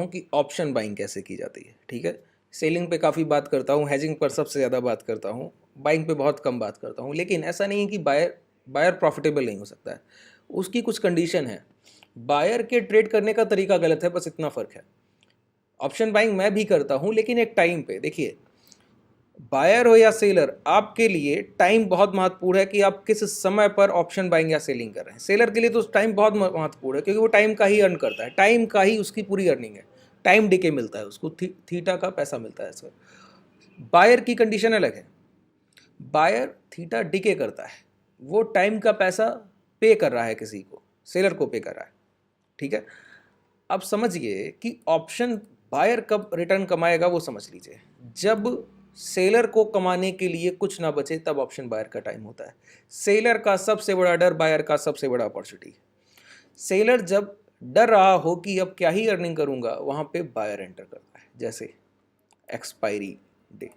हूँ कि option buying कैसे की जाती है। ठीक है, सेलिंग पे काफ़ी बात करता हूँ, हेजिंग पर सबसे ज़्यादा बात करता हूँ, बाइंग पे बहुत कम बात करता हूँ। लेकिन ऐसा नहीं है कि बायर बायर प्रॉफिटेबल नहीं हो सकता है, उसकी कुछ कंडीशन है। बायर के ट्रेड करने का तरीका गलत है, बस इतना फ़र्क है। ऑप्शन बाइंग मैं भी करता हूँ, लेकिन एक टाइम पे। देखिए, बायर हो या सेलर, आपके लिए टाइम बहुत महत्वपूर्ण है कि आप किस समय पर ऑप्शन बाइंग या सेलिंग कर रहे हैं। सेलर के लिए तो टाइम बहुत महत्वपूर्ण है, क्योंकि वो टाइम का ही अर्न करता है, टाइम का ही उसकी पूरी अर्निंग है। टाइम डिके मिलता है उसको, थीटा का पैसा मिलता है सर। बायर की कंडीशन अलग है। बायर थीटा डिके करता है, वो टाइम का पैसा पे कर रहा है किसी को, सेलर को पे कर रहा है। ठीक है, अब समझिए कि ऑप्शन बायर कब रिटर्न कमाएगा वो समझ लीजिए। जब सेलर को कमाने के लिए कुछ ना बचे, तब ऑप्शन बायर का टाइम होता है। सेलर का सबसे बड़ा डर बायर का सबसे बड़ा अपॉर्चुनिटी। सेलर जब डर रहा हो कि अब क्या ही अर्निंग करूंगा, वहां पे बायर एंटर करता है। जैसे एक्सपायरी डे,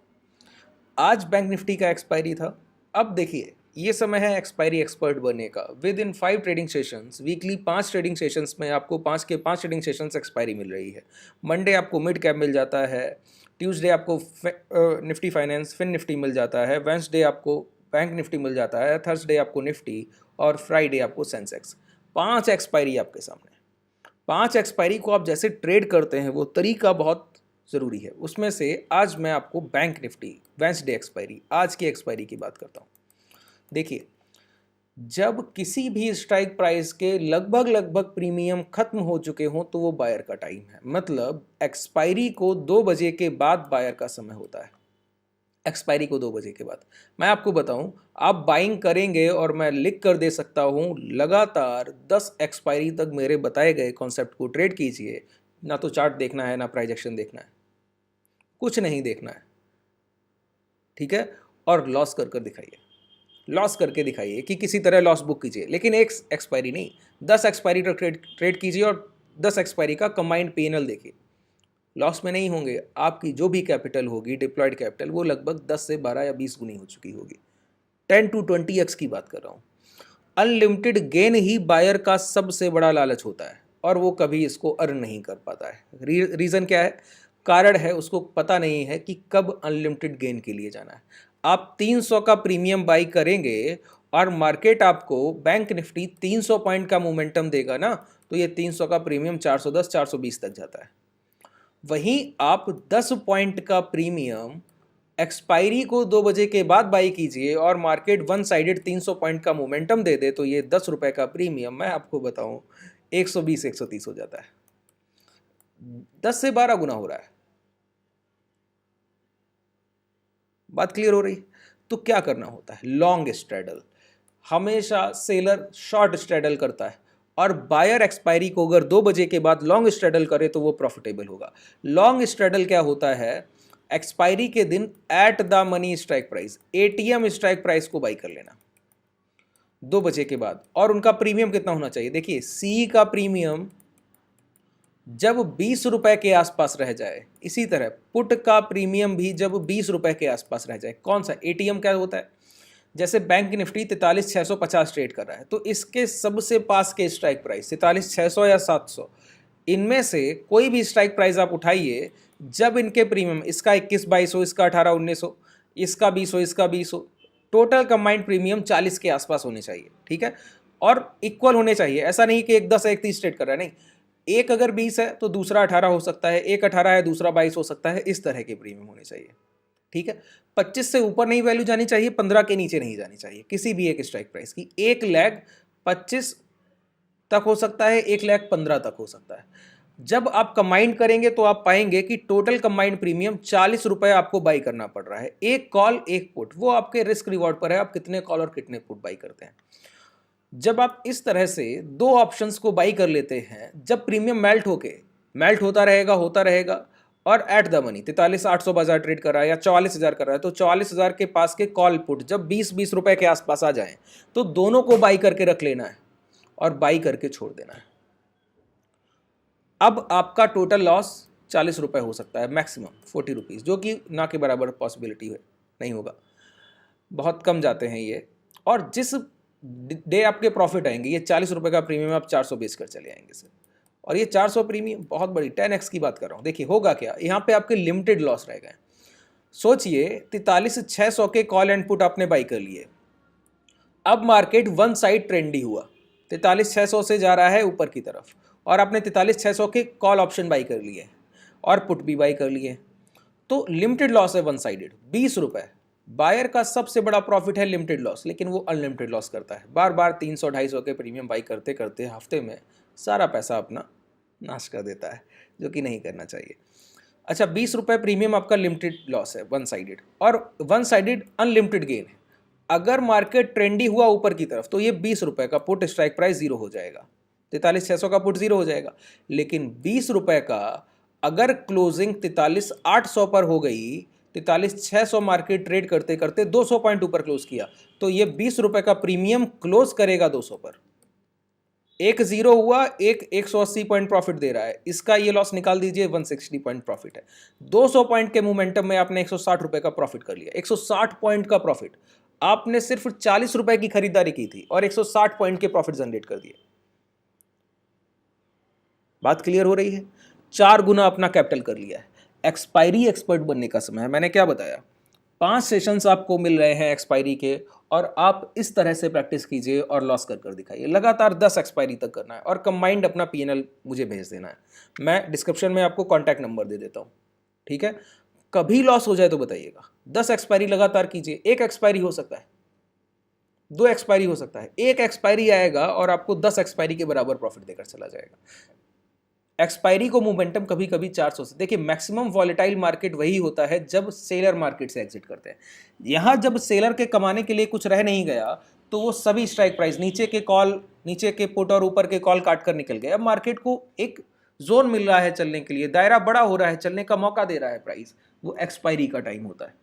आज बैंक निफ्टी का एक्सपायरी था। अब देखिए, ये समय है एक्सपायरी एक्सपर्ट बनने का। With in 5 trading sessions, weekly 5 trading sessions में आपको 5 के 5 ट्रेडिंग सेशंस एक्सपायरी मिल रही है। मंडे आपको मिड कैप मिल जाता है, ट्यूसडे आपको निफ्टी फाइनेंस फिन निफ्टी मिल जाता है, वेंसडे आपको बैंक निफ्टी मिल जाता है, थर्सडे आपको निफ्टी, और फ्राइडे आपको सेंसेक्स। 5 एक्सपायरी आपके सामने। 5 एक्सपायरी को आप जैसे ट्रेड करते हैं, वो तरीका बहुत ज़रूरी है। उसमें से आज मैं आपको बैंक निफ्टी वेंसडे एक्सपायरी, आज की एक्सपायरी की बात करता हूँ। देखिए, जब किसी भी स्ट्राइक प्राइस के लगभग लगभग प्रीमियम खत्म हो चुके हों, तो वो बायर का टाइम है। मतलब एक्सपायरी को 2 बजे के बाद बायर का समय होता है। एक्सपायरी को 2 बजे के बाद मैं आपको बताऊं, आप बाइंग करेंगे और मैं लिख कर दे सकता हूं, लगातार 10 एक्सपायरी तक मेरे बताए गए कॉन्सेप्ट को ट्रेड कीजिए। ना तो चार्ट देखना है, ना प्राइस एक्शन देखना है, कुछ नहीं देखना है। ठीक है, और लॉस कर कर दिखाइए, लॉस करके दिखाइए कि किसी तरह लॉस बुक कीजिए, लेकिन एक एक्सपायरी नहीं, 10 एक्सपायरी तक ट्रेड कीजिए और 10 एक्सपायरी का कंबाइंड पीएनएल देखिए। लॉस में नहीं होंगे। आपकी जो भी कैपिटल होगी, डिप्लॉयड कैपिटल, वो लगभग 10 से 12 या 20 गुनी हो चुकी होगी। 10 to 20x की बात कर रहा हूँ। अनलिमिटेड गेन ही बायर का सबसे बड़ा लालच होता है, और वो कभी इसको अर्न नहीं कर पाता है। रीज़न क्या है? कारण है, उसको पता नहीं है कि कब अनलिमिटेड गेन के लिए जाना है। आप 300 का प्रीमियम बाई करेंगे और मार्केट आपको बैंक निफ्टी 300 पॉइंट का मोमेंटम देगा ना, तो ये 300 का प्रीमियम 410 420 तक जाता है। वहीं आप 10 पॉइंट का प्रीमियम एक्सपायरी को 2 बजे के बाद बाई कीजिए और मार्केट वन साइडेड 300 पॉइंट का मोमेंटम दे दे, तो ये 10 रुपए का प्रीमियम मैं आपको बताऊं 120 130 हो जाता है। 10 से 12 गुना हो रहा है। बात क्लियर हो रही? तो क्या करना होता है? Long straddle. हमेशा सेलर शॉर्ट स्ट्रेडल करता है, और बायर एक्सपायरी को अगर 2 बजे के बाद लॉन्ग स्ट्रेडल करे तो वो प्रॉफिटेबल होगा। लॉन्ग स्ट्रेडल क्या होता है? एक्सपायरी के दिन at the money strike price, ATM strike price को बाई कर लेना 2 बजे के बाद। और उनका प्रीमियम कितना होना चाहिए? देखिए, सी का प्रीमियम जब 20 रुपए के आसपास रह जाए, इसी तरह पुट का प्रीमियम भी जब 20 रुपए के आसपास रह जाए। कौन सा? एटीएम क्या होता है? जैसे बैंक निफ्टी 43,650 ट्रेड कर रहा है, तो इसके सबसे पास के स्ट्राइक प्राइस 43,600 या 700, इनमें से कोई भी स्ट्राइक प्राइस आप उठाइए, जब इनके प्रीमियम, इसका 21-22 हो, इसका 18-19 हो, इसका 20 हो, इसका 20 हो, टोटल कंबाइंड प्रीमियम 40 के आसपास होने चाहिए। ठीक है, और इक्वल होने चाहिए। ऐसा नहीं कि एक 10 एक 30 ट्रेड कर रहा है, नहीं। एक अगर 20 है तो दूसरा 18 हो सकता है, एक 18 है दूसरा 22 हो सकता है, इस तरह के प्रीमियम होने चाहिए। ठीक है, 25 से ऊपर नहीं वैल्यू जानी चाहिए, 15 के नीचे नहीं जानी चाहिए किसी भी एक स्ट्राइक प्राइस की। 1,25,000 तक हो सकता है, 1,15,000 तक हो सकता है। जब आप कंबाइंड करेंगे तो आप पाएंगे कि टोटल कंबाइंड प्रीमियम 40 रुपए आपको बाई करना पड़ रहा है। एक कॉल एक पुट, वो आपके रिस्क रिवॉर्ड पर है, आप कितने कॉल और कितने पुट बाई करते हैं। जब आप इस तरह से 2 ऑप्शंस को बाई कर लेते हैं, जब प्रीमियम मेल्ट होता रहेगा, और एट द मनी 43,800 बाजार ट्रेड कर रहा है या 44,000 कर रहा है, तो 44,000 के पास के कॉल पुट जब 20-20 रुपए के आसपास आ जाएं, तो दोनों को बाई करके रख लेना है और बाई करके छोड़ देना है। अब आपका टोटल लॉस 40 रुपए हो सकता है, मैक्सिमम 40 रुपीज़, जो कि ना के बराबर पॉसिबिलिटी है, नहीं होगा, बहुत कम जाते हैं ये। और जिस डे आपके प्रॉफिट आएंगे, ये 40 रुपए का प्रीमियम आप 400 बेच कर चले आएंगे सर। और ये 400 प्रीमियम बहुत बड़ी 10x की बात कर रहा हूँ। देखिए होगा क्या, यहाँ पे आपके लिमिटेड लॉस रह गए। सोचिए 43,600 के कॉल एंड पुट आपने बाई कर लिए, अब मार्केट वन साइड ट्रेंडी हुआ, 43,600 से जा रहा है ऊपर की तरफ, और आपने 43,600 के कॉल ऑप्शन बाई कर लिए और पुट भी बाई कर लिए, तो लिमिटेड लॉस है वन साइडेड 20 रुपए। बायर का सबसे बड़ा प्रॉफिट है लिमिटेड लॉस, लेकिन वो अनलिमिटेड लॉस करता है, बार बार 300-250 के प्रीमियम बाई करते करते हफ्ते में सारा पैसा अपना नाश कर देता है, जो कि नहीं करना चाहिए। अच्छा, 20 रुपये प्रीमियम आपका लिमिटेड लॉस है वन साइडेड, और वन साइडेड अनलिमिटेड गेन है। अगर मार्केट ट्रेंडी हुआ ऊपर की तरफ तो ये 20 रुपये का पुट स्ट्राइक प्राइस जीरो हो जाएगा, 43,600 का पुट जीरो हो जाएगा। लेकिन 20 रुपये का अगर क्लोजिंग 43,800 पर हो गई, 43,600 मार्केट ट्रेड करते करते 200 पॉइंट ऊपर क्लोज किया, तो ये 20 रुपये का प्रीमियम क्लोज करेगा 200 पर, एक जीरो हुआ, एक 180 पॉइंट प्रॉफिट दे रहा है, इसका ये लॉस निकाल दीजिए 160 पॉइंट प्रॉफिट है। 200 पॉइंट के मोमेंटम में आपने 160 रुपए का प्रॉफिट कर लिया, 160 पॉइंट का प्रॉफिट। आपने सिर्फ 40 रुपए की खरीदारी की थी और 160 पॉइंट के प्रॉफिट जनरेट कर दिए। बात क्लियर हो रही है? 4 गुना अपना कैपिटल कर लिया है। एक्सपायरी एक्सपर्ट बनने का समय है। मैंने क्या बताया, 5 सेशंस आपको मिल रहे हैं एक्सपायरी के, और आप इस तरह से प्रैक्टिस कीजिए और लॉस कर कर दिखाइए। लगातार 10 एक्सपायरी तक करना है और कंबाइंड अपना पीएनएल मुझे भेज देना है। मैं डिस्क्रिप्शन में आपको कॉन्टैक्ट नंबर दे देता हूँ, ठीक है? कभी लॉस हो जाए तो बताइएगा। 10 एक्सपायरी लगातार कीजिए, एक एक्सपायरी हो सकता है, 2 एक्सपायरी हो सकता है, एक एक्सपायरी आएगा और आपको 10 एक्सपायरी के बराबर प्रॉफिट देकर चला जाएगा। एक्सपायरी को मोमेंटम कभी कभी 400 से, देखिए मैक्सिमम वॉलेटाइल मार्केट वही होता है जब सेलर मार्केट से एग्जिट करते हैं। यहाँ जब सेलर के कमाने के लिए कुछ रह नहीं गया तो वो सभी स्ट्राइक प्राइस, नीचे के कॉल, नीचे के पुट और ऊपर के कॉल काट कर निकल गए। अब मार्केट को एक जोन मिल रहा है चलने के लिए, दायरा बड़ा हो रहा है, चलने का मौका दे रहा है प्राइस, वो एक्सपायरी का टाइम होता है।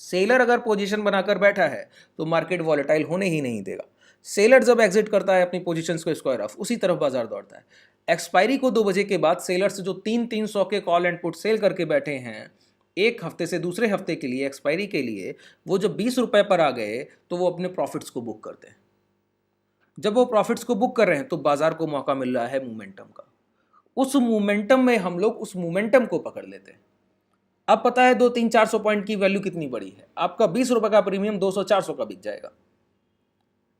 सेलर अगर पोजीशन बनाकर बैठा है तो मार्केट वॉलेटाइल होने ही नहीं देगा। सेलर जब एग्जिट करता है अपनी पोजीशंस को स्क्वायर ऑफ, उसी तरफ बाजार दौड़ता है। एक्सपायरी को 2 बजे के बाद सेलर्स जो 300 के कॉल एंड पुट सेल करके बैठे हैं एक हफ्ते से दूसरे हफ्ते के लिए एक्सपायरी के लिए, वो जब 20 रुपए पर आ गए तो वो अपने प्रॉफिट्स को बुक करते हैं। जब वो प्रॉफिट्स को बुक कर रहे हैं तो बाजार को मौका मिल रहा है मोमेंटम का। उस मोमेंटम में हम लोग उस मोमेंटम को पकड़ लेते हैं। अब पता है 200-400 पॉइंट की वैल्यू कितनी बड़ी है, आपका 20 रुपए का प्रीमियम 200-400 का बिक जाएगा,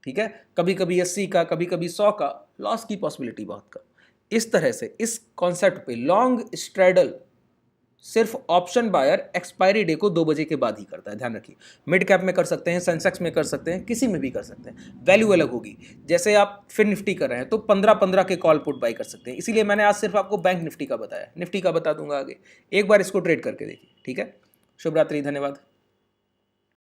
ठीक है? कभी कभी 80 का, कभी कभी 100 का, लॉस की पॉसिबिलिटी बहुत कम। इस तरह से इस कॉन्सेप्ट पे लॉन्ग स्ट्रेडल सिर्फ ऑप्शन बायर एक्सपायरी डे को 2 बजे के बाद ही करता है, ध्यान रखिए। मिड कैप में कर सकते हैं, सेंसेक्स में कर सकते हैं, किसी में भी कर सकते हैं, वैल्यू अलग होगी। जैसे आप फिर निफ्टी कर रहे हैं तो 15-15 के कॉल पुट बाई कर सकते हैं, इसीलिए मैंने आज सिर्फ आपको बैंक निफ्टी का बताया, निफ्टी का बता दूंगा आगे। एक बार इसको ट्रेड करके देखिए, ठीक है? शुभ रात्रि, धन्यवाद।